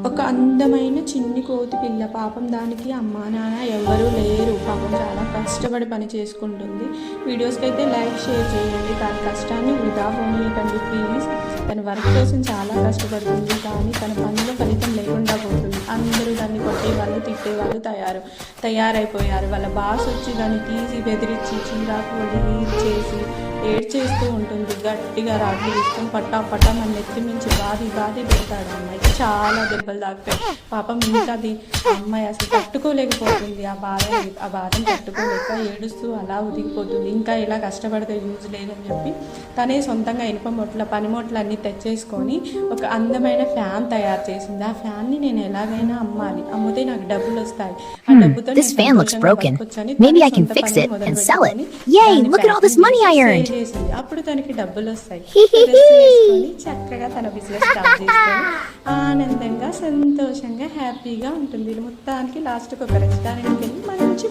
ఒక అందమైన చిన్ని కోతి పిల్ల. పాపం దానికి అమ్మా నాన్న ఎవరూ లేరు. పాపం చాలా కష్టపడి పని చేసుకుంటుంది. వీడియోస్కి అయితే లైక్ షేర్ చేయండి. దాని కష్టాన్ని వృధా పోనీయకండి ప్లీజ్. తన వర్క్ కోసం చాలా కష్టపడుతుంది, కానీ తన పనిలో ఫలితం లేకుండా పోతుంది. అందరూ దాన్ని కొట్టేవాళ్ళు, తిట్టేవాళ్ళు తయారైపోయారు. వాళ్ళ బాస్ వచ్చి దాన్ని తీసి బెదిరించి చీరాకు వదిలి చేసి ఏడ్చేస్తూ ఉంటుంది. గట్టిగా రాడ్లు తీసుకొని పట్టా మన నెత్తి మించి బాధి పెడతాడు. అమ్మాయికి చాలా దెబ్బలు తాకుతాయి. పాపం ఇంకా అది అమ్మాయి అసలు తట్టుకోలేకపోతుంది. ఆ బాధను తట్టుకోలేక ఏడుస్తూ అలా ఉదిగిపోతుంది. ఇంకా ఇలా కష్టపడితే యూజ్ లేదని చెప్పి తనే సొంతంగా ఇనుప పనిముట్లు అన్నీ తెచ్చేసుకొని ఒక అందమైన ఫ్యాన్ తయారు చేసింది. ఆ ఫ్యాన్ని నేను ఎలాగైనా అమ్మాలి, అమ్మితే నాకు డబ్బులు వస్తాయి. ఆ డబ్బుతో అప్పుడు తనకి డబ్బులు వస్తాయి. చక్కగా తన బిజినెస్ స్టార్ట్ చేసుకొని ఆనందంగా సంతోషంగా హ్యాపీగా ఉంటుంది. మొత్తానికి లాస్ట్కి ఒక రెస్టారెంట్కి వెళ్ళి మంచి